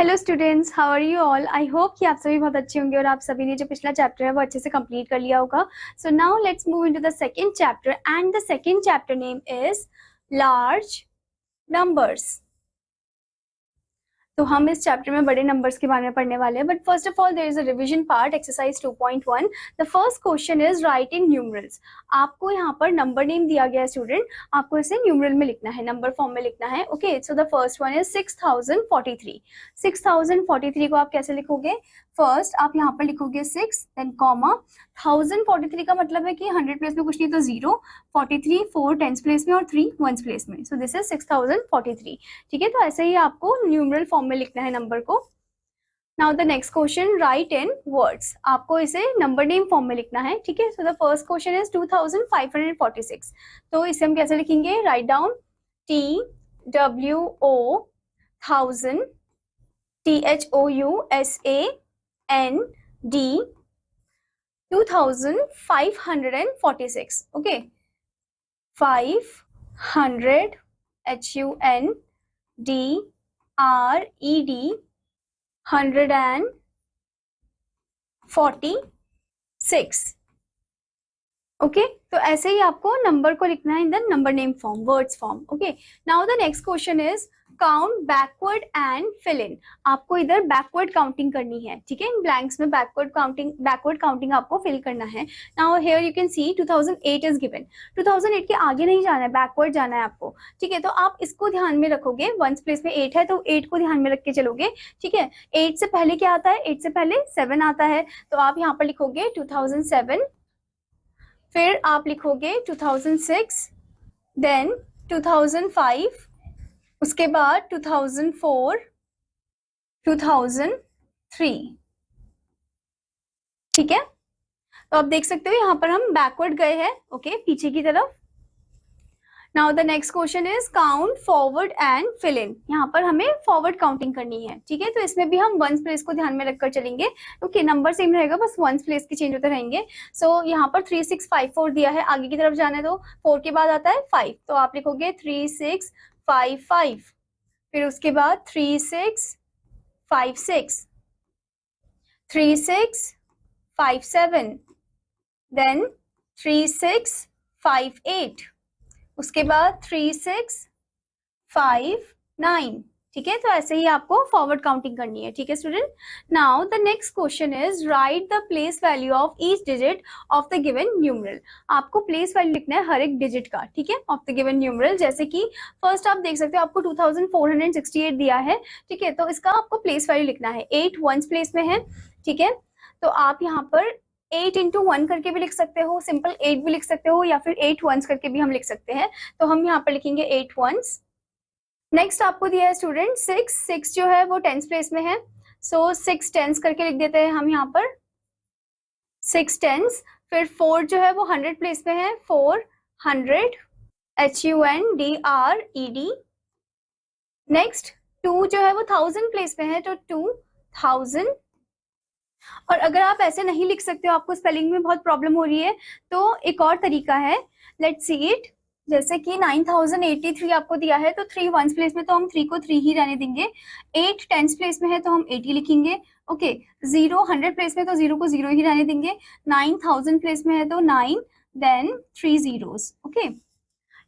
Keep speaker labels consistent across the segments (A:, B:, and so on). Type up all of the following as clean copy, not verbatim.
A: Hello students, how are you all. I hope कि आप सभी बहुत अच्छे होंगे और आप सभी ने जो पिछला चैप्टर है वो अच्छे से कंप्लीट कर लिया होगा। So now let's move into the second chapter and the second chapter name is large numbers. तो हम इस चैप्टर में बड़े नंबर्स के बारे में पढ़ने वाले हैं, but first of all there is a revision part, exercise 2.1। The first question is write in numerals. आपको यहाँ पर नंबर नेम दिया गया है स्टूडेंट, आपको इसे न्यूमरल में लिखना है, नंबर फॉर्म में लिखना है। Okay, so the first one is 6043। 6043 को आप कैसे लिखोगे? फर्स्ट आप यहाँ पर लिखोगे 6 देन कॉमा 1043 का मतलब है कि 100 प्लेस में कुछ नहीं तो 0, 43 4 टेंस प्लेस में और 3 वंस प्लेस में, सो दिस इज 6043। ठीक है, तो ऐसे ही आपको न्यूमरल फॉर्म में लिखना है नंबर को। Now the next question, right in words. आपको इसे नंबर नेम फॉर्म में लिखना है। ठीक है, so the first question is 2546। तो इसे हम कैसे लिखेंगे? Write down TWO 1000 THOUSAND 2546। Okay, 500 HUNDRED 146। Okay, तो ऐसे ही आपको नंबर को लिखना है in the number name form, words form. Okay, now the next question is count backward and fill in. आपको इधर बैकवर्ड काउंटिंग करनी है। ठीक है, इन ब्लैंक्स में बैकवर्ड काउंटिंग आपको फिल करना है। Now here you can see 2008 is given. 2008 के आगे नहीं जाना है, बैकवर्ड जाना है आपको। ठीक है, तो आप इसको ध्यान में रखोगे, वंस प्लेस में 8 है तो 8 को ध्यान में रख के चलोगे। ठीक है, 8 से पहले क्या आता है? 8 से पहले 7 आता है, तो आप यहाँ पर लिखोगे 2007, फिर आप लिखोगे 2006, देन 2005, उसके बाद 2004, 2003। ठीक है, तो आप देख सकते हो यहाँ पर हम बैकवर्ड गए हैं। ओके, पीछे की तरफ। Now the next question is count forward and fill in. यहाँ पर हमें फॉरवर्ड काउंटिंग करनी है। ठीक है, तो इसमें भी हम वंस प्लेस को ध्यान में रखकर चलेंगे। ओके, नंबर सेम रहेगा, बस वंस प्लेस के चेंज होते रहेंगे। सो यहाँ पर 3654 दिया है, आगे की तरफ जाना है तो 4 के बाद आता है 5, तो आप लिखोगे 3655, फिर उसके बाद 3656, 3657, देन 3658, उसके बाद 3659। ठीक है, तो ऐसे ही आपको फॉरवर्ड काउंटिंग करनी है। ठीक है student, now the next question is write the place value of each digit of the given numeral. आपको प्लेस वैल्यू लिखना है हर एक डिजिट का। ठीक है, ऑफ द गिवन न्यूमरल, जैसे कि फर्स्ट आप देख सकते हो आपको 2468 दिया है। ठीक है, तो इसका आपको प्लेस वैल्यू लिखना है। 8 वंस प्लेस में है। ठीक है, तो आप यहाँ पर 8 into 1 करके भी लिख सकते हो, सिंपल 8 भी लिख सकते हो, या फिर 8 वंस करके भी हम लिख सकते हैं। तो हम यहाँ पर लिखेंगे 8 वंस। नेक्स्ट आपको दिया है स्टूडेंट 6 जो है वो टेंस प्लेस में है, सो 6 टेंस करके लिख देते हैं हम यहाँ पर 6 टेंस। फिर 4 जो है वो 100 प्लेस में है, 400 HUNDRED। नेक्स्ट 2 जो है वो 1000 प्लेस में है, तो 2000। और अगर आप ऐसे नहीं लिख सकते हो, आपको स्पेलिंग में बहुत प्रॉब्लम हो रही है, तो एक और तरीका है, लेट्स सी इट। जैसे कि 9083 आपको दिया है, तो 3 वंस प्लेस में तो हम 3 को 3 ही रहने देंगे। 8 टेंस प्लेस में है तो हम 8 ही लिखेंगे। ओके, 0 100 प्लेस में तो 0 को 0 ही रहने देंगे। 9000 प्लेस में है तो 9 देन 3 zeros। ओके,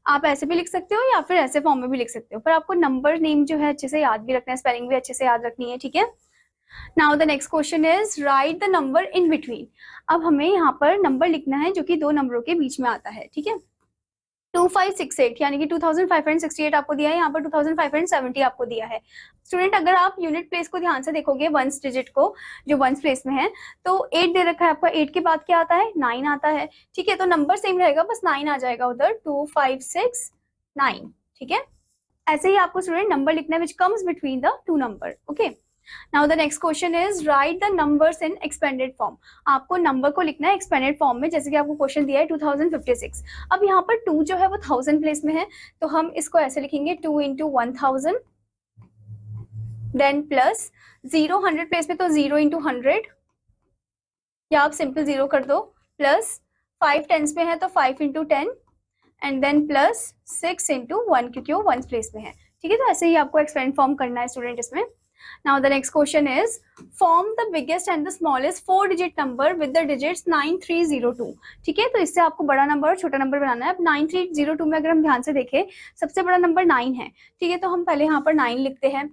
A: आप ऐसे भी लिख सकते हो या फिर ऐसे फॉर्म में भी लिख सकते हो, पर आपको नंबर नेम जो है अच्छे से याद भी रखना है, स्पेलिंग भी अच्छे से याद रखनी है। ठीक है, now the next question is write the number in between. अब हमें यहाँ पर नंबर लिखना है जो कि दो नंबरों के बीच में आता है। ठीक है, 2568 यानी कि 2568 आपको दिया है, यहाँ पर 2570 आपको दिया है। स्टूडेंट, अगर आप यूनिट प्लेस को ध्यान से देखोगे, वंस डिजिट को जो वंस प्लेस में है, तो 8 दे रखा है आपका, 8 के बाद क्या आता है? 9 आता है। ठीक है, तो नंबर सेम रहेगा, बस 9 आ जाएगा उधर, 2569। ठीक है, ऐसे ही आपको स्टूडेंट नंबर लिखना है which comes between the two number. Okay, now the next question is write the numbers in expanded form. आपको नंबर को लिखना है एक्सपेंडेड फॉर्म में, जैसे कि आपको क्वेश्चन दिया है 2056। अब यहाँ पर 2 जो है वो 1000 प्लेस में है, तो हम इसको ऐसे लिखेंगे 2 into 1000, देन प्लस 0 100 प्लेस में तो 0 into 100, या आप सिंपल 0 कर दो, प्लस 5 टेंस में है तो 5 into 10, and then plus 6 into 1 क्योंकि वो 1 प्लेस में है। ठीक है, तो ऐसे ही आपको एक्सपेंड फॉर्म करना है स्टूडेंट इसमें। Now the next question is form the biggest and the smallest 4-digit number with the digits 9302. ठीक है, तो इससे आपको बड़ा नंबर और छोटा नंबर बनाना है। अब 9302 में अगर हम ध्यान से देखें, सबसे बड़ा नंबर 9 है। ठीक है, तो हम पहले यहाँ पर 9 लिखते हैं,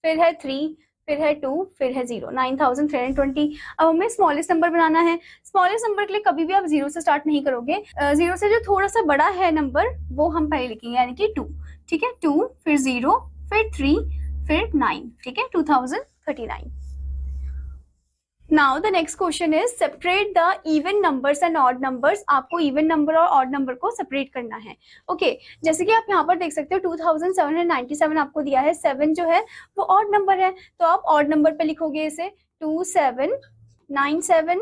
A: फिर है 3, फिर है 2, फिर है 0, 9320। अब हमें स्मॉलेस्ट नंबर बनाना है। स्मॉलेस्ट नंबर के लिए कभी भी आप 0 से स्टार्ट नहीं करोगे। 0 से जो थोड़ा सा बड़ा है नंबर वो हम पहले लिखेंगे, यानी कि 2। ठीक है, 2, फिर 0, फिर 3, फिर 9। ठीक है, 2039। Now the next question is separate the even numbers and odd numbers. आपको इवन नंबर और ऑड नंबर को सेपरेट करना है। ओके, जैसे कि आप यहाँ पर देख सकते हो 2797 आपको दिया है। 7 जो है वो ऑड नंबर है, तो आप ऑड नंबर पे लिखोगे इसे 2797।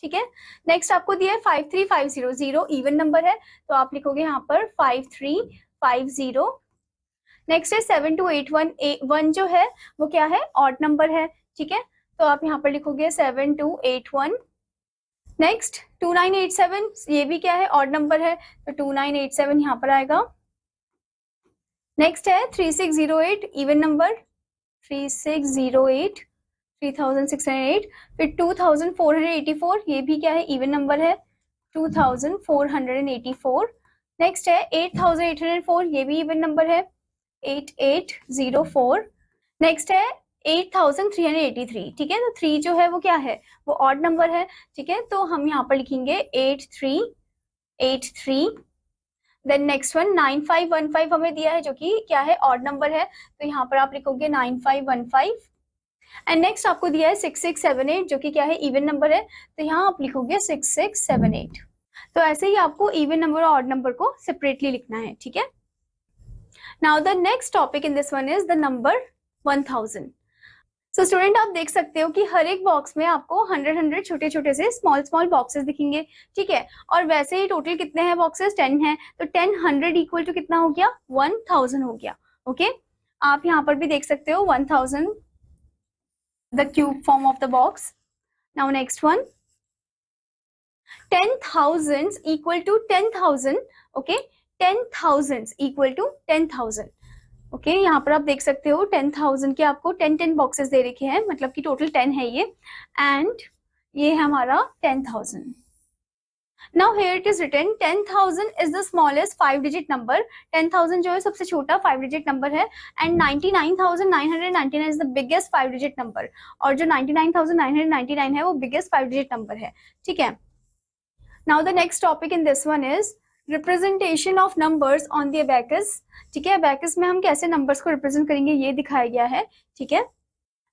A: ठीक है, नेक्स्ट आपको दिया है 53500, 0 इवन नंबर है, तो आप लिखोगे यहाँ पर 5350। नेक्स्ट है 7281, 1 जो है वो क्या है, ऑड नंबर है। ठीक है, तो आप यहाँ पर लिखोगे 7281। नेक्स्ट 2987, ये भी क्या है, ऑड नंबर है, तो 2987 यहाँ पर आएगा। नेक्स्ट है 3608, इवन नंबर, 3608, 3608। फिर 2484, ये भी क्या है, इवन नंबर है, 2484। नेक्स्ट है 8804, ये भी इवन नंबर है, 8804। नेक्स्ट है 8383। ठीक है, तो 3 जो है वो क्या है, वो ऑड नंबर है। ठीक है, तो हम यहाँ पर लिखेंगे 8383। देन नेक्स्ट वन 9515 हमें दिया है, जो कि क्या है, ऑड नंबर है, तो यहाँ पर आप लिखोगे 9515। एंड नेक्स्ट आपको दिया है 6678, जो कि क्या है, इवन नंबर है, तो यहाँ आप लिखोगे 6678। तो ऐसे ही आपको इवन नंबर और ऑड नंबर को सेपरेटली लिखना है। ठीक है, now the next topic in this one is the number 1000। So student, आप देख सकते हो कि हर एक बॉक्स में आपको 100 छोटे छोटे से स्मॉल बॉक्सेस दिखेंगे। ठीक है, और वैसे ही टोटल कितने हैं बॉक्सेस, 10 हैं, तो 10 100 इक्वल टू कितना हो गया, 1000 हो गया। ओके, आप यहाँ पर भी देख सकते हो 1000, the cube form of the box. Now next one 10,000 equal to 10,000। Okay, 10,000 equal to 10,000। Okay, यहाँ पर आप देख सकते हो 10,000 के आपको 10 बॉक्सेस दे रखे हैं, मतलब कि टोटल 10 है ये, एंड ये है हमारा 10,000। Now here it is written 10,000 is the smallest 5-digit number. 10,000 जो है सबसे छोटा 5-digit नंबर है, and 99,999 is the biggest 5-digit number, और जो 99,999 है वो बिगेस्ट 5-digit नंबर है। ठीक है, now the next topic in this one is representation of numbers on the abacus. ठीक है, अबैकस में हम कैसे नंबर्स को रिप्रेजेंट करेंगे ये दिखाया गया है। ठीक है,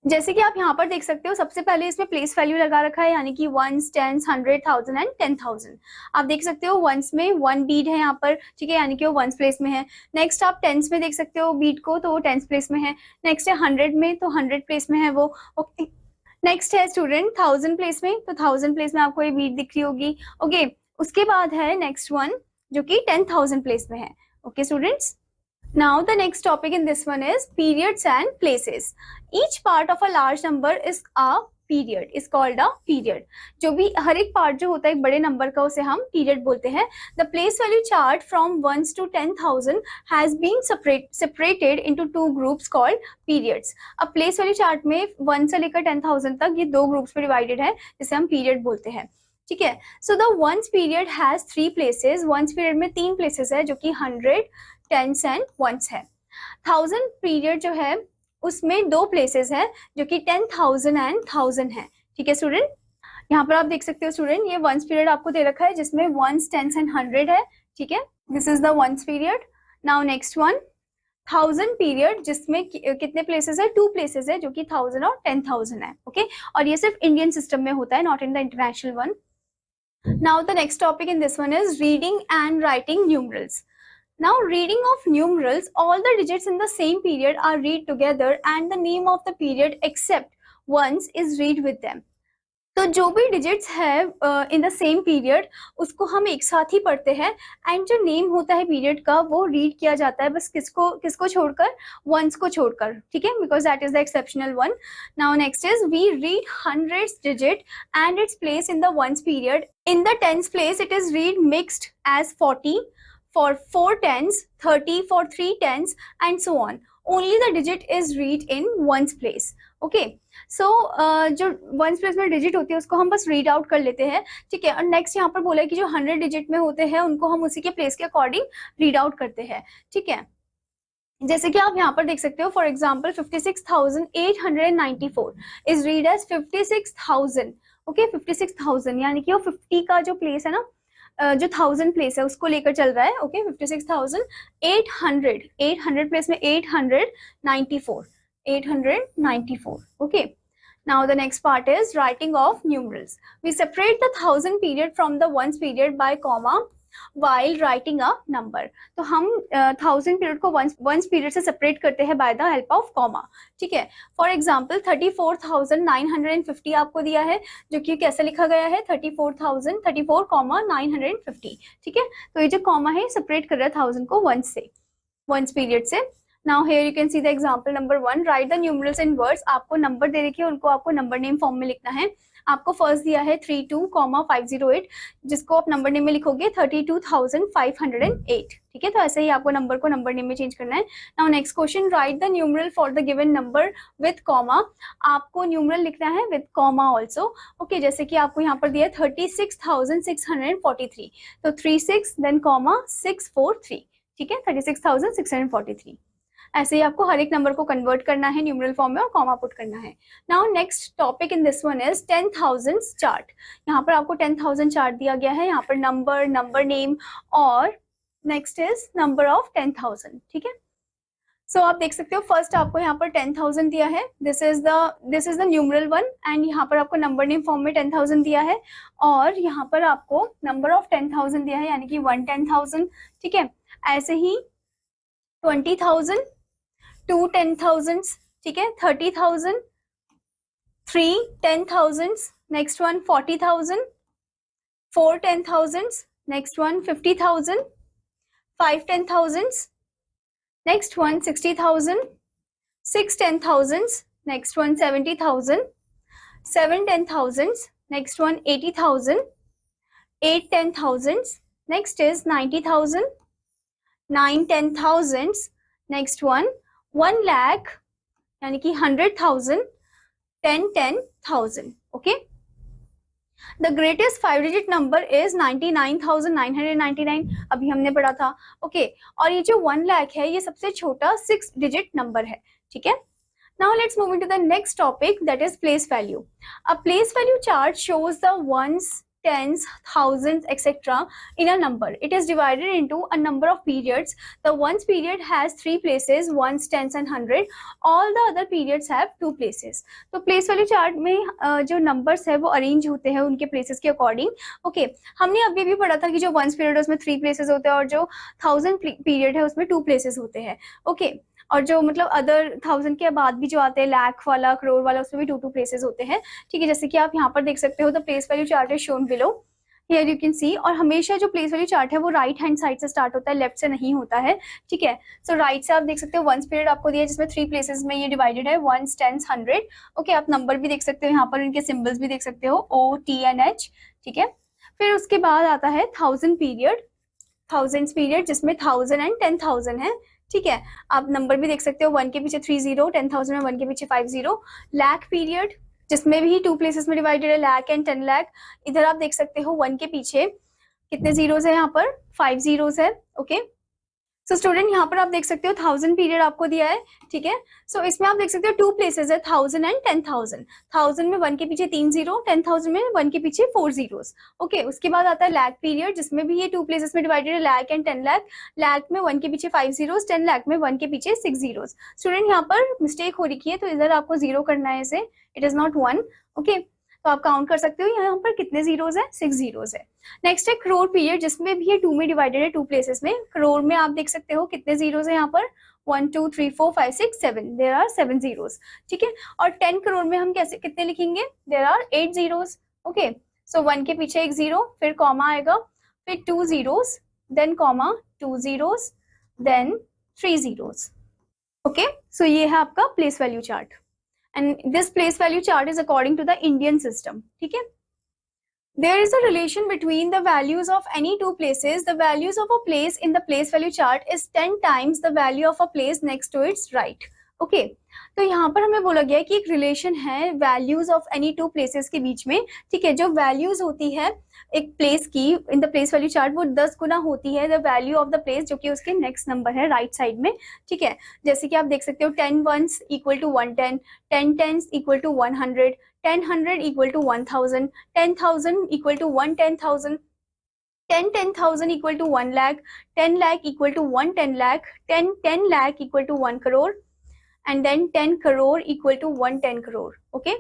A: जैसे कि आप यहाँ पर देख सकते हो, सबसे पहले इसमें प्लेस वैल्यू लगा रखा है, यानी कि 1s, 10s, 100, 1000 एंड 10,000। आप देख सकते हो 1s में 1 बीट है यहाँ पर। ठीक है, यानी कि वो 1s प्लेस में है। नेक्स्ट आप 10s में देख सकते हो बीट को, तो वो 10s प्लेस में है। नेक्स्ट है 100 में, तो 100 प्लेस में है वो। ओके, नेक्स्ट है स्टूडेंट 1000 प्लेस में, तो 1000 प्लेस में आपको ये बीट दिख रही होगी। ओके, उसके बाद है नेक्स्ट वन जो कि 10,000 प्लेस में है। Okay students, now the next topic in this one is periods and places. Each part of a large number is a period, is called a period. जो भी हर एक पार्ट जो होता है एक बड़े नंबर का, उसे हम पीरियड बोलते हैं। The place value chart from 1s to 10,000 has been separated into 2 groups called periods. अब place value chart में 1 से लेकर 10,000 तक ये 2 ग्रुप्स में डिवाइडेड है, जिसे हम पीरियड बोलते हैं। ठीक है, so the ones period has 3 places. Ones period में 3 प्लेसेस है, जो कि 100, 10s एंड 1s है। 1000 पीरियड जो है उसमें 2 प्लेसेस है, जो कि 10,000 एंड 1000 है। ठीक है स्टूडेंट, यहाँ पर आप देख सकते हो स्टूडेंट, ये वंस पीरियड आपको दे रखा है जिसमें 1s, 10s एंड 100 है। ठीक है, this is the ones period. Now next one 1000 period, जिसमें कितने प्लेसेस है, 2 प्लेसेस है, जो कि 1000 और 10,000 है। ओके, और ये सिर्फ इंडियन सिस्टम में होता है, not in the international one. Now the next topic in this one is reading and writing numerals. Now reading of numerals, all the digits in the same period are read together and the name of the period except once is read with them. तो जो भी digits है in the same period उसको हम एक साथ ही पढ़ते हैं, एंड जो नेम होता है पीरियड का वो रीड किया जाता है, बस किसको छोड़कर, वंस को छोड़कर। ठीक है, because that is the exceptional one. Now next is we read 100th digit and its place in the ones period. In the tens place it is read mixed as 40 for 4 tens, 30 for 3 tens and so on. Only the digit is read in ones place. Okay, so जो ones place में digit होती है उसको हम बस read out कर लेते हैं, ठीक है। और नेक्स्ट यहाँ पर बोला है कि जो 100 डिजिट में होते हैं उनको हम उसी के प्लेस के अकॉर्डिंग रीड आउट करते हैं, ठीक है। जैसे कि आप यहाँ पर देख सकते हो, for example 56,894 is read as 56,000। Okay, 56,000 यानी कि वो 50 का जो प्लेस है ना, जो 1000 प्लेस है उसको लेकर चल रहा है। ओके, 56,800, 800 प्लेस में 894। Okay, now the next part is writing of numerals. We separate the 1000 period from the ones period by comma while writing a number. तो हम 1000 पीरियड को वंस पीरियड से सेपरेट करते हैं by the help of comma, ठीक है। For example 34,950 आपको दिया है, जो कि कैसे लिखा गया है 34,950, ठीक है। तो ये जो कॉमा है सेपरेट कर रहा है 1000 को वंस पीरियड से। Now here you can see the example number 1. Write the numerals in words. आपको नंबर दे रखे हैं, उनको आपको नंबर नेम फॉर्म में लिखना है। आपको फर्स्ट दिया है 32,508, जिसको आप नंबर नेम में लिखोगे 32,508, ठीक है। तो ऐसे ही आपको नंबर को नंबर नेम में चेंज करना है। Now next question, write the numeral for the given number with comma. आपको न्यूमरल लिखना है विद कॉमा ऑल्सो। ओके, जैसे कि आपको यहाँ पर दिया है 36,643, तो 36 देन कॉमा 643, ठीक है, 36,643। ऐसे ही आपको हर एक नंबर को कन्वर्ट करना है न्यूमरल फॉर्म में और कॉमा पुट करना है। Now next topic in this one is 10,000 chart. यहाँ पर आपको 10,000 चार्ट दिया गया है, यहाँ पर नंबर नेम और नेक्स्ट इज नंबर ऑफ 10,000, ठीक है। सो आप देख सकते हो फर्स्ट आपको यहाँ पर 10,000 दिया है, this is the numeral one, and यहाँ पर आपको नंबर नेम फॉर्म में 10,000 दिया है, और यहाँ पर आपको नंबर ऑफ 10,000 दिया है, यानी कि 1 10,000, ठीक है। ऐसे ही 20,000, 2 10,000, ठीक है, 30,000, 3 10,000, next one 40,000, 4 10,000, next one 50,000, 5 10,000, next one 60,000, 6 10,000, next one 70,000, 7 10,000, next one 80,000, 8 10,000, next is 90,000, 9 10,000, next one 1 lakh, यानी कि 100,000, 10 10,000। Okay, the greatest 5 digit number is 99,999, अभी हमने पढ़ा था। ओके, और ये जो 1 लाख है ये सबसे छोटा 6 डिजिट नंबर है, ठीक है। Now let's move into the next topic, that is place value. A place value chart shows the ones, tens, thousands, etc. in a number. It is divided into a number of periods. The ones period has 3 places, ones, tens and 100. All the other periods have 2 places. तो place value chart में जो numbers है वो arrange होते हैं उनके places के according. Okay, हमने अभी भी पढ़ा था कि जो ones period है उसमें 3 places होते हैं और जो 1000 period है उसमें 2 places होते हैं. Okay, और जो मतलब अदर 1000 के बाद भी जो आते हैं लाख वाला, करोड़ वाला, उसमें भी 2 प्लेसेस होते हैं, ठीक है। जैसे कि आप यहाँ पर देख सकते हो, the place value chart is shown below, here you can see. और हमेशा जो प्लेस वैल्यू चार्ट है वो राइट हैंड साइड से स्टार्ट होता है, लेफ्ट से नहीं होता है, ठीक है। सो राइट से आप देख सकते हो वंस पीरियड आपको दिया है जिसमें 3 प्लेसेस में ये डिवाइडेड है, वंस, टेंस, 100। ओके, आप नंबर भी देख सकते हो, यहाँ पर इनके सिंबल्स भी देख सकते हो, OTNH, ठीक है। फिर उसके बाद आता है 1000 पीरियड, 1000 पीरियड जिसमें 1000 एंड 10,000 है, ठीक है। आप नंबर भी देख सकते हो, 1 के पीछे 30, 10,000 में 1 के पीछे 50। लाख पीरियड जिसमें भी 2 प्लेसेस में डिवाइडेड है, लाख एंड 10 लाख। इधर आप देख सकते हो 1 के पीछे कितने जीरोस है, यहाँ पर 5 जीरोस है। ओके, सो स्टूडेंट यहाँ पर आप देख सकते हो 1000 पीरियड आपको दिया है, ठीक है। सो इसमें आप देख सकते हो 2 प्लेसेस है, 1000 एंड 10,000। 1000 में 1 के पीछे 3 जीरो, 10,000 में 1 के पीछे 4 जीरोस। ओके, उसके बाद आता है लाख पीरियड जिसमें भी ये 2 प्लेसेस में डिवाइडेड है, लाख एंड 10 लाख। लाख में 1 के पीछे 5 जीरोस, 10 लाख में 1 के पीछे 6 जीरोस। स्टूडेंट यहाँ पर मिस्टेक हो रखी है, तो इधर आपको 0 करना है इसे, इट इज नॉट 1। ओके, तो आप काउंट कर सकते हो यहाँ पर कितने जीरोस है, 6 जीरोस है। नेक्स्ट है करोड़ पीरियड जिसमें भी ये 2 में डिवाइडेड है, 2 प्लेसेस में। करोड़ में आप देख सकते हो कितने जीरोस है यहाँ पर, 1 2 3 4 5 6 7, देयर आर 7 जीरोस, ठीक है। और 10 करोड़ में हम कैसे कितने लिखेंगे, देयर आर 8 जीरोस। ओके, सो 1 के पीछे 1 जीरो, फिर कॉमा आएगा, फिर 2 zeros, then comma 2 zeros, then 3 zeros. Okay, so ये है आपका place value chart, and this place value chart is according to the Indian system, ठीक है। There is a relation between the values of any two places. The values of a place in the place value chart is 10 times the value of a place next to its right. Okay, तो यहाँ पर हमें बोला गया है कि एक relation है values of any two places के बीच में, ठीक है। जो वैल्यूज होती है एक प्लेस की in the place value chart वो 10 गुना होती है the value of the place जो कि उसके नेक्स्ट नंबर है राइट साइड में, ठीक है। जैसे कि आप देख सकते हो 10 ones equal to 110, 10 tens equal to 100, 10 100 equal to 1000, 10,000 equal to 110,000, 10 10,000 equal to 1 lakh, 10 lakh equal to 110 lakh, 10 lakh equal to 1 crore, and then 10 crore equal to 110 crore. Okay.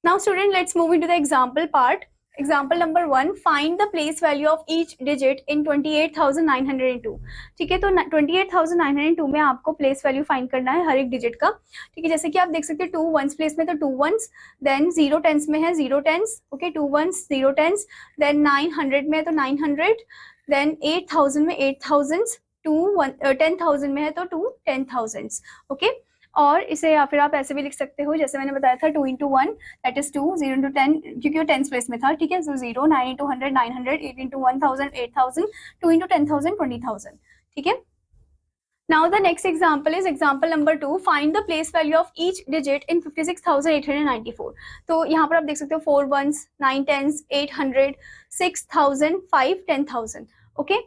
A: Now student, let's move into the example part. Example number 1, find the place value of each digit in 28,902. ठीक है, तो 28,902 में आपको place value find करना है हर एक digit का, ठीक है। जैसे कि आप देख सकते हैं 2 ones प्लेस में तो 2 ones, देन 0 tens में है 0 tens, okay 2 ones 0 tens, then 900 में है तो 900, देन 8,000 में 8,000s, 10,000 में है तो 2 10,000s, ओके। और इसे या फिर आप ऐसे भी लिख सकते हो जैसे मैंने बताया था 2 into 1 दैट इज 2, 0 into 10 क्योंकि वो टेंस प्लेस में था, ठीक है। सो 0, 9 into 100 900, 8 into 1000 8000, 2 into 10,000 20,000, ठीक है। Now the next example is example number 2, find the place value of each digit in 56,894. तो यहाँ पर आप देख सकते हो 4 ones, 9 tens, 800, 6,000, 5 10,000, ओके।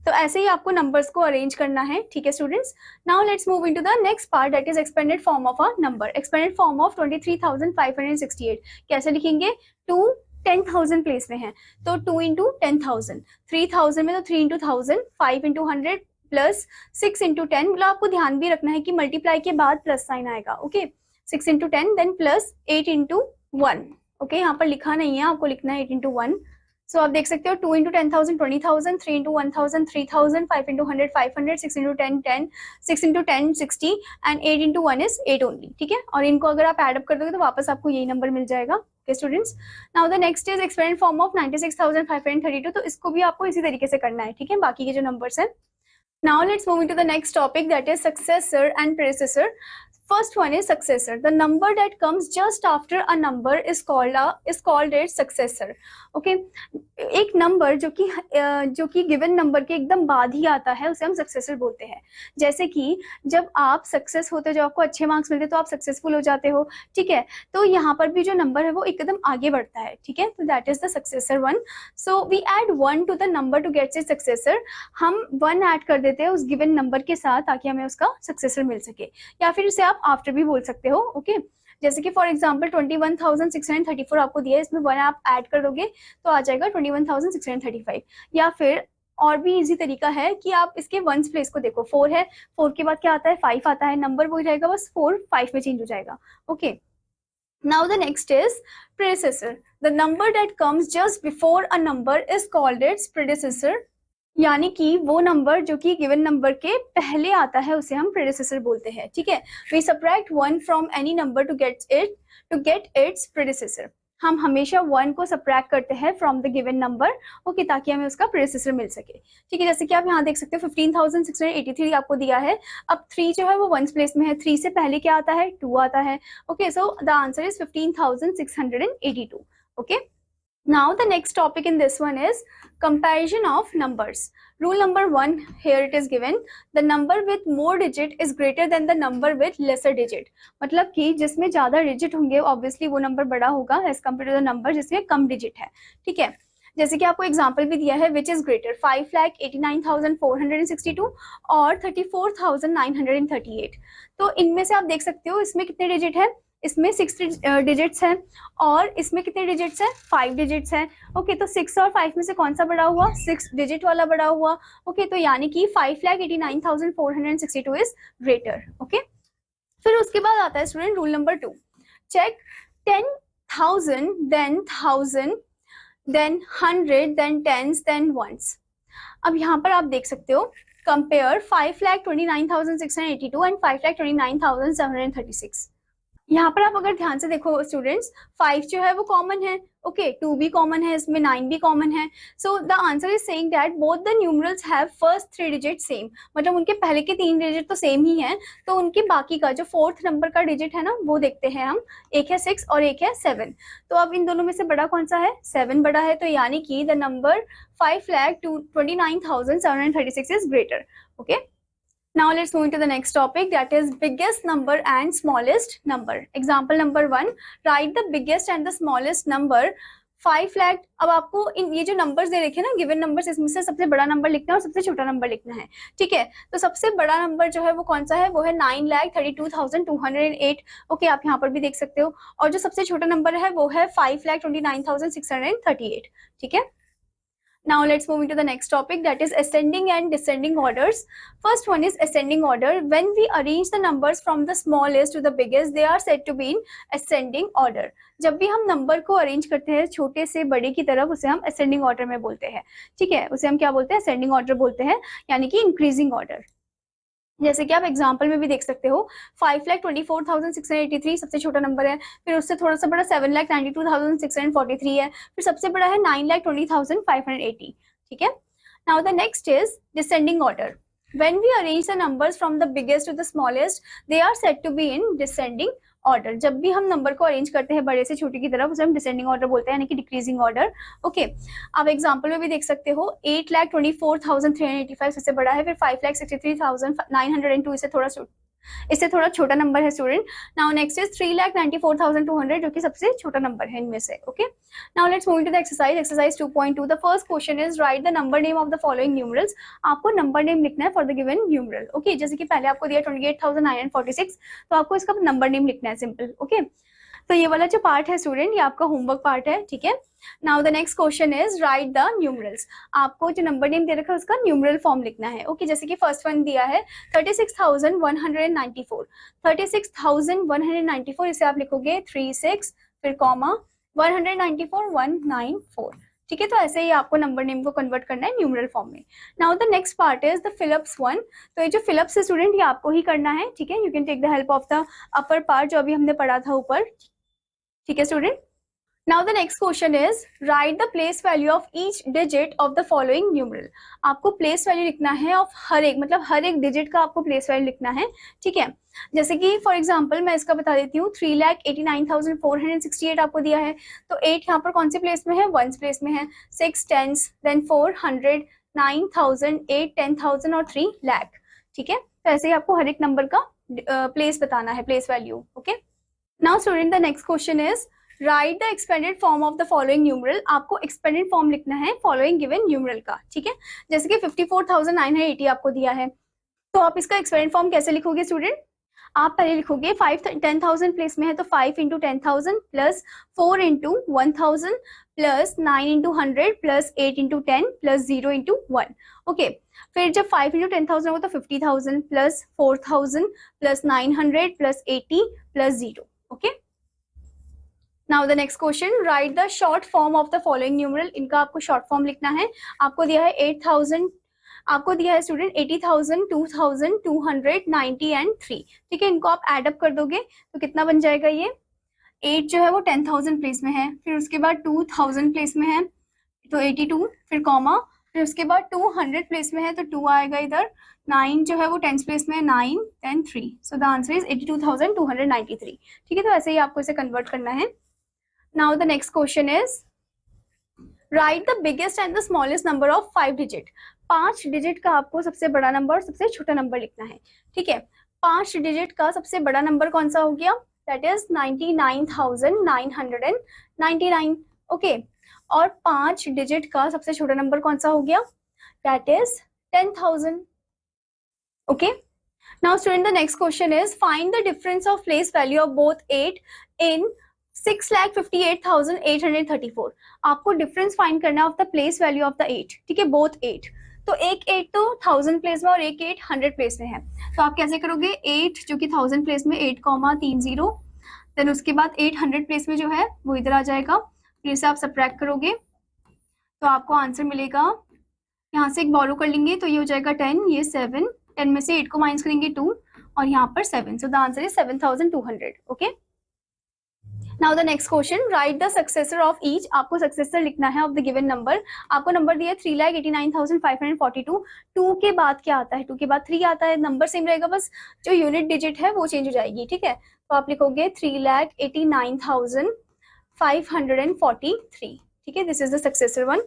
A: तो ऐसे ही आपको नंबर्स को अरेंज करना है, ठीक है students. Now let's move into the next part that is expanded form of a number. Expanded form of 23,568 कैसे लिखेंगे? 2 10,000 प्लेस में है तो 2 into 10,000, 3,000 में तो 3 into 1000, 5 into 100 प्लस 6 into 10। मतलब आपको ध्यान भी रखना है कि मल्टीप्लाई के बाद प्लस साइन आएगा, okay. 6 into 10 then plus 8 into 1, okay. यहाँ पर लिखा नहीं है, आपको लिखना है 8 into 1। सो आप देख सकते हो 2 into 10,000 20,000, 3 into 1,000 3,000, 5 into 100 500, 6 into 10 10, 6 into 10 60 and 8 into 1 is 8 only, ठीक है। और इनको अगर आप एड अप कर दोगे तो वापस आपको यही नंबर मिल जाएगा, okay students. Now the next is expanded form of 96,532, तो इसको भी आपको इसी तरीके से करना है, ठीक है, बाकी के जो नंबर्स हैं। Now let's move into the next topic that is successor and predecessor. First one is successor. The number that comes just after a number is called its successor. Okay, एक नंबर जो कि given number के एकदम बाद ही आता है उसे हम सक्सेसर बोलते हैं। जैसे कि जब आप सक्सेस होते हो, जब आपको अच्छे मार्क्स मिलते हैं तो आप सक्सेसफुल हो जाते हो, ठीक है। तो यहाँ पर भी जो नंबर है वो एकदम आगे बढ़ता है, ठीक है। तो that is the successor one. So we add 1 to the number to get it successor. हम 1 ऐड कर देते हैं उस गिवन नंबर के साथ ताकि हमें उसका सक्सेसर मिल सके, या फिर इसे आप आफ्टर भी बोल सकते हो, ओके। जैसे कि फॉर एग्जांपल 21,634 आपको दिया है, इसमें 1 आप ऐड कर दोगे तो आ जाएगा 21,635। या फिर और भी इजी तरीका है कि आप इसके वंस प्लेस को देखो, 4 है, 4 के बाद क्या आता है 5 आता है, नंबर वही रहेगा बस 4 5 में चेंज हो जाएगा, okay. Now the next is predecessor. The number that comes just before a number is called its predecessor. यानी कि वो नंबर जो कि गिवन नंबर के पहले आता है उसे हम प्रेडिसेसर बोलते हैं, ठीक है। We subtract 1 from any number to get its predecessor. हम हमेशा 1 को सबट्रैक्ट करते हैं from the given number, okay, ताकि हमें उसका प्रेडिसेसर मिल सके, ठीक है। जैसे कि आप यहाँ देख सकते हो 15,683 आपको दिया है। अब 3 जो है वो वंस प्लेस में है, 3 से पहले क्या आता है 2 आता है, okay. So the answer is 15,682, okay. Now the next topic in this one is comparison of numbers. Rule number 1, here it is given, the number with more digit is greater than the number with lesser digit. मतलब कि जिसमें ज्यादा digit होंगे obviously वो number बड़ा होगा as compare to the number जिसमें कम डिजिट है, ठीक है। जैसे कि आपको एग्जांपल भी दिया है विच इज ग्रेटर 5,89,462 और 34,938। तो इनमें से आप देख सकते हो इसमें कितने डिजिट है, इसमें 6 डिजिट्स हैं और इसमें कितने डिजिट्स हैं 5 डिजिट्स हैं, ओके। तो 6 और 5 में से कौन सा बड़ा हुआ, 6 डिजिट वाला बड़ा हुआ, ओके। तो यानी कि 5,89,462 इज ग्रेटर, ओके। फिर उसके बाद आता है student rule number 2, check 10,000 then 1000 then 100 then tens then ones. अब यहाँ पर आप देख सकते हो कंपेयर 5,29,682 एंड 5,29,736। यहाँ पर आप अगर ध्यान से देखो स्टूडेंट्स, 5 जो है वो कॉमन है, ओके 2 भी कॉमन है, इसमें 9 भी कॉमन है। So the answer is saying that both the numerals have first 3 digit same, मतलब उनके पहले के 3 डिजिट तो सेम ही है, तो उनके बाकी का जो 4th नंबर का डिजिट है ना वो देखते हैं हम, एक है 6 और एक है 7। तो अब इन दोनों में से बड़ा कौन सा है? 7 बड़ा है, तो यानी कि the number 5,29,736 is greater. Okay, now let's move into the next topic, that is biggest number and smallest number. Example number 1, write the biggest and the smallest number 5 lakh। अब आपको इन ये जो नंबर्स दे रखे हैं ना, given numbers, इसमें से सबसे बड़ा नंबर लिखना है और सबसे छोटा नंबर लिखना है, ठीक है। तो सबसे बड़ा नंबर जो है वो कौन सा है? वो है 9,32,208। ओके, आप यहाँ पर भी देख सकते हो। और जो सबसे छोटा नंबर है वो है 5,29,638, ठीक है। Now let's move into the next topic, that is ascending and descending orders. First one is ascending order. When we arrange the numbers from the smallest to the biggest, they are said to be in ascending order. जब भी हम number को arrange करते हैं छोटे से बड़े की तरफ, उसे हम ascending order में बोलते हैं, ठीक है। उसे हम क्या बोलते हैं? ascending order बोलते हैं, यानी कि increasing order। जैसे कि आप एग्जाम्पल में भी देख सकते हो, 5,24,683 सबसे छोटा नंबर है, फिर उससे थोड़ा सा बड़ा 7,92,643 है, फिर सबसे बड़ा है 9,20,580, ठीक है। Now the next is descending order. When we arrange the numbers from the biggest to the smallest, they are said to be in descending order. जब भी हम नंबर को अरेंज करते हैं बड़े से छोटे की तरफ, उसे हम डिसेंडिंग ऑर्डर बोलते हैं, यानी कि डिक्रीजिंग ऑर्डर। ओके, आप एग्जांपल में भी देख सकते हो, 8,24,385 सबसे बड़ा है, फिर 5,63,902 इससे थोड़ा छोटा नंबर है स्टूडेंट। नाउ नेक्स्ट इज 3,94,200 जो कि सबसे छोटा नंबर है इनमें से। Okay, now let's move to the exercise 2.2। The first question is write the number name of the following numerals. आपको नंबर नेम लिखना है for the given numeral. Okay, जैसे कि पहले आपको दिया 28,946, तो आपको इसका नंबर नेम लिखना है, सिंपल। ओके, तो ये वाला जो पार्ट है स्टूडेंट, ये आपका होमवर्क पार्ट है, ठीक है। Now the next question is write the numerals. आपको जो नंबर नेम दे रखा है उसका न्यूमरल फॉर्म लिखना है। ओके, जैसे कि फर्स्ट वन दिया है 36,194, 36,194, इसे आप लिखोगे 36 फिर कॉमा 194,194, ठीक है। तो ऐसे ही आपको नंबर नेम को कन्वर्ट करना है न्यूमरल फॉर्म में। Now the next part is the fill ups one. तो ये जो फिलिप्स है स्टूडेंट, ये आपको ही करना है, ठीक है। You can take the help of the upper part जो अभी हमने पढ़ा था ऊपर, ठीक है student. Now the next question is write the place value of each digit of the following numeral। आपको place value लिखना है ऑफ हर एक, मतलब हर एक डिजिट का आपको place value लिखना है, ठीक है। जैसे कि फॉर एग्जांपल मैं इसका बता देती हूँ, 3,89,468 आपको दिया है, तो 8 यहाँ पर कौन सी प्लेस में है? 1s प्लेस में है, 6 10s, देन 400, 9,000, 8 10,000 और 3 लाख, ठीक है। तो ऐसे ही आपको हर एक नंबर का प्लेस बताना है, place value. Okay, now student the next question is write the expanded form of the following numeral. आपको एक्सपेंडेड फॉर्म लिखना है फॉलोइंग गिवन न्यूमरल का, ठीक है। जैसे कि 54,980 आपको दिया है, तो आप इसका एक्सपेंडेड फॉर्म कैसे लिखोगे स्टूडेंट? आप पहले लिखोगे 10,000 प्लेस में है तो 5 into 10,000 plus 4 into 1,000 plus 9 into 100 plus 8 into 10 plus 0 into 1। Okay, फिर जब 5 इंटू 10,000 होगा तो 50,000 plus 4,000 plus 900 plus 80 plus 0। Okay, now the next question write the short form of the following numeral. इनका आपको शॉर्ट फॉर्म लिखना है। आपको दिया है 8,000, आपको दिया है स्टूडेंट 80,000, 2,000, 200, 90 एंड 3, ठीक है। इनको आप एड अप कर दोगे तो कितना बन जाएगा? ये 8 जो है वो 10,000 प्लेस में है, फिर उसके बाद 2,000 प्लेस में है तो 82, फिर कॉमा, फिर उसके बाद 200 प्लेस में है तो 2 आएगा इधर, 9 जो है वो 10 प्लेस में है, 9 10 3, सो द आंसर इज 82,293, ठीक है। तो ऐसे ही आपको इसे कन्वर्ट करना है। Now the next question is write the biggest and the smallest number of 5 digit. 5 digit का आपको सबसे बड़ा नंबर और सबसे छोटा नंबर लिखना है, ठीक है। 5 डिजिट का सबसे बड़ा नंबर कौन सा हो गया? That is 99,999, okay. और 5 डिजिट का सबसे छोटा नंबर कौन सा हो गया? That is 10,000, okay. Now student the next question is find the difference of place value of both 8 इन 6,58,834। आपको डिफरेंस फाइंड करना है of the place value of the 8, ठीक है, बोथ 8। तो एक 8 तो 1000 प्लेस में और एक 8 100 प्लेस में है, तो आप कैसे करोगे? 8 जो कि 1000 प्लेस में 8,30, देन उसके बाद 800 प्लेस में जो है वो इधर आ जाएगा, फिर से आप सबट्रैक्ट करोगे तो आपको आंसर मिलेगा, यहाँ से एक बॉरो कर लेंगे तो ये हो जाएगा 10, ये 7, 10 में से 8 को माइनस करेंगे 2 और यहाँ पर 7, so the answer is 7,200, okay. Now the next question, write the successor of each. आपको सक्सेसर लिखना है ऑफ द गिवन नंबर। आपको नंबर दिया 3,89,542। 2 के बाद क्या आता है? 2 के बाद 3 आता है। नंबर सेम रहेगा, बस जो यूनिट डिजिट है वो चेंज हो जाएगी, ठीक है। तो आप लिखोगे 3,89,543, ठीक है। This is the successor one.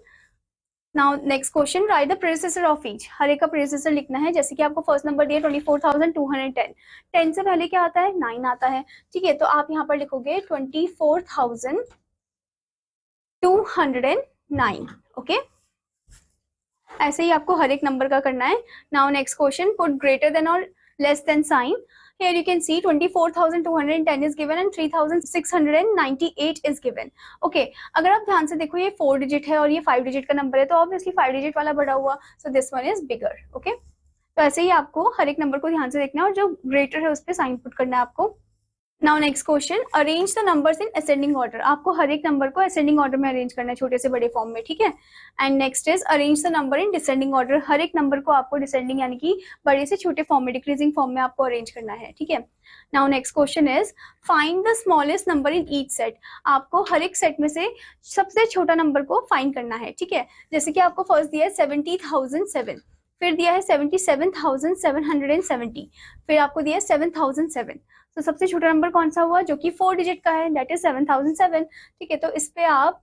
A: Now next question, write the predecessor of each. हर एक का प्रेडिसेसर लिखना है। जैसे कि आपको फर्स्ट नंबर दिया 24,210। 10 से पहले क्या आता है? 9 आता है, ठीक है। तो आप यहाँ पर लिखोगे 24,209, ओके। ऐसे ही आपको हर एक नंबर का करना है। Now next question, put greater than और less than sign. Here you can see 24,210 is given and 3,698 is given. Okay, अगर आप ध्यान से देखो ये 4 डिजिट है और ये 5 डिजिट का नंबर है, तो ऑब्वियसली 5 डिजिट वाला बड़ा हुआ, so this one is bigger. Okay, तो ऐसे ही आपको हर एक नंबर को ध्यान से देखना है और जो ग्रेटर है उस पर साइन पुट करना है आपको। Now next question, arrange the numbers in ascending order. आपको हर एक नंबर को असेंडिंग ऑर्डर में अरेंज करना है, छोटे से बड़े फॉर्म में, ठीक है। And next is arrange the number in descending order. हर एक नंबर को आपको डिसेंडिंग यानी कि बड़े से छोटे फॉर्म में, डिक्रीजिंग फॉर्म में आपको अरेंज करना है, ठीक है। Now next question is find the smallest number in each set. आपको हर एक सेट में से सबसे छोटा नंबर को फाइंड करना है, ठीक है। जैसे कि आपको फर्स्ट दिया है 70,007, फिर दिया है 77,770, फिर आपको दिया है 7,007। तो सबसे छोटा नंबर कौन सा हुआ? जो कि 4 डिजिट का है, दैट इज 7,007, ठीक है। तो इस पे आप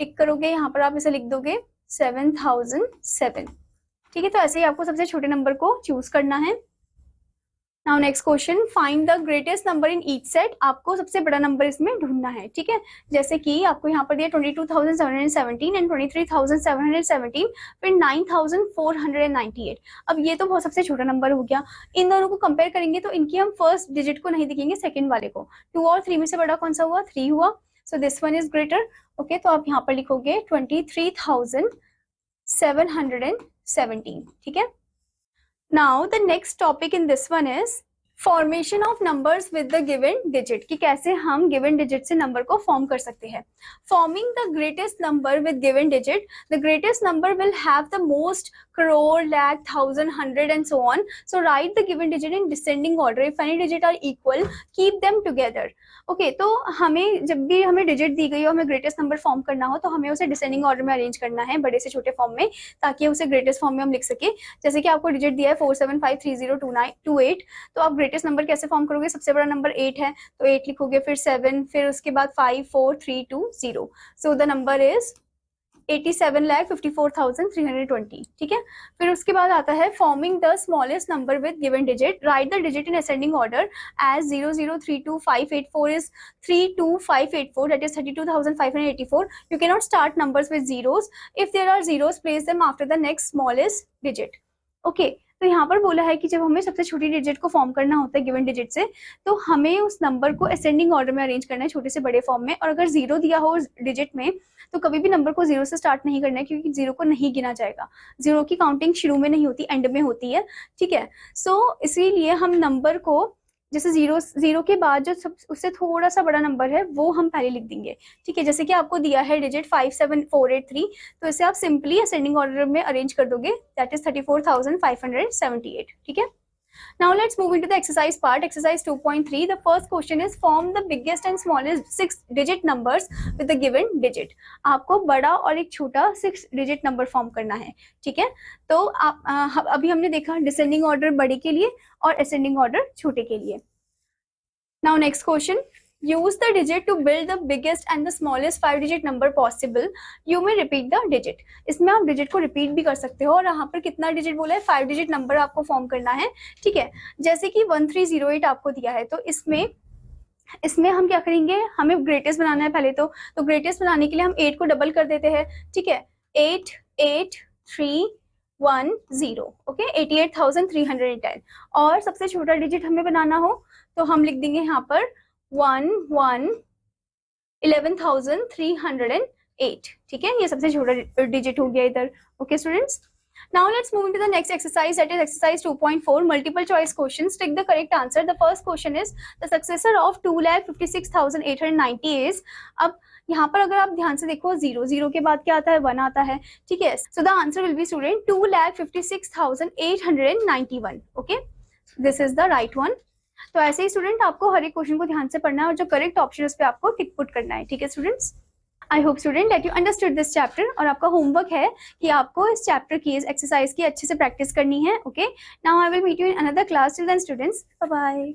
A: टिक करोगे, यहाँ पर आप इसे लिख दोगे 7,007, ठीक है। तो ऐसे ही आपको सबसे छोटे नंबर को चूज करना है। Now next question, find the greatest number in each set. आपको सबसे बड़ा नंबर इसमें ढूंढना है, ठीक है। जैसे कि आपको यहाँ पर दिया 22,717 एंड 23,717, फिर 9,498। अब ये तो बहुत सबसे छोटा नंबर हो गया। इन दोनों को कंपेयर करेंगे तो इनकी हम फर्स्ट डिजिट को नहीं दिखेंगे, सेकंड वाले को। 2 और 3 में से बड़ा कौन सा हुआ? 3 हुआ, so this one is greater, okay. तो आप यहाँ पर लिखोगे 23,717, ठीक है। Now the next topic in this one is formation of numbers with the given digit, कि कैसे हम गिवन डिजिट से नंबर को फॉर्म कर सकते हैं। Forming the greatest number with given digit, the greatest number will have the most crore, lakh, 1,000, 100 and so on. So write the given digit in descending order. If any digit are equal, keep them together. Okay, तो हमें जब भी हमें digit दी गई हो, हमें greatest number form करना हो, तो हमें उसे डिसेंडिंग ऑर्डर में अरेंज करना है, बड़े से छोटे फॉर्म में, ताकि उसे ग्रेटेस्ट फॉर्म में हम लिख सके। जैसे कि आपको डिजिट दिया है 475302928, तो आप ग्रेटेस्ट नंबर कैसे फॉर्म करोगे? सबसे बड़ा नंबर 8 है, तो 8 लिखोगे, फिर 7, फिर उसके बाद 54320। सो द नंबर इज 87,54,320, ठीक है। फिर उसके बाद आता है forming the smallest number with given digit, write the digit in ascending order as 0032584 is 32584, that is 32,584. You cannot start numbers with zeros. If there are zeros, place them after the next smallest digit. Okay, तो यहाँ पर बोला है कि जब हमें सबसे छोटी डिजिट को फॉर्म करना होता है गिवन डिजिट से, तो हमें उस नंबर को असेंडिंग ऑर्डर में अरेंज करना है, छोटे से बड़े फॉर्म में। और अगर जीरो दिया हो उस डिजिट में, तो कभी भी नंबर को जीरो से स्टार्ट नहीं करना है, क्योंकि जीरो को नहीं गिना जाएगा। जीरो की काउंटिंग शुरू में नहीं होती, एंड में होती है, ठीक है। सो इसीलिए हम नंबर को, जैसे जीरो के बाद जो उससे थोड़ा सा बड़ा नंबर है वो हम पहले लिख देंगे, ठीक है। जैसे कि आपको दिया है डिजिट 57483, तो इसे आप सिंपली असेंडिंग ऑर्डर में अरेंज कर दोगे, दैट इज 34,578, ठीक है। Now let's move into the exercise part. Exercise 2.3. The first question is form the biggest and smallest 6-digit numbers with the given digit. आपको बड़ा और एक छोटा 6-digit नंबर फॉर्म करना है, ठीक है। तो अभी हमने देखा डिसेंडिंग ऑर्डर बड़े के लिए और असेंडिंग ऑर्डर छोटे के लिए। Now next question. Use the digit to build the biggest and the smallest 5-digit number possible. You may repeat the digit. इसमें आप डिजिट को रिपीट भी कर सकते हो, और यहाँ पर कितना डिजिट बोला है? 5-digit नंबर आपको फॉर्म करना है, ठीक है। जैसे कि 1308 आपको दिया है, तो इसमें हम क्या करेंगे? हमें ग्रेटेस्ट बनाना है पहले तो ग्रेटेस्ट बनाने के लिए हम 8 को डबल कर देते हैं, ठीक है। 88310, ओके, 88,310। और सबसे छोटा डिजिट हमें बनाना हो तो हम लिख देंगे यहाँ पर 11,308, ठीक है। ये सबसे छोटा डिजिट हो गया इधर, okay students. Now let's move into the next exercise, that is exercise 2.4, multiple choice questions. Take the correct answer. The first question is the successor of 2,56,890 is. अब यहाँ पर अगर आप ध्यान से देखो, जीरो के बाद क्या आता है? 1 आता है, ठीक है। So the answer will be student 2,56,891. Okay, this is the right one. तो ऐसे ही स्टूडेंट आपको हर एक क्वेश्चन को ध्यान से पढ़ना है और जो करेक्ट ऑप्शन है उस पर आपको टिक पुट करना है, ठीक है students. I hope student that you understood this chapter, और आपका होमवर्क है कि आपको इस चैप्टर की, इस एक्सरसाइज की अच्छे से प्रैक्टिस करनी है। Okay, now I will meet you in another class. Till then students, bye bye.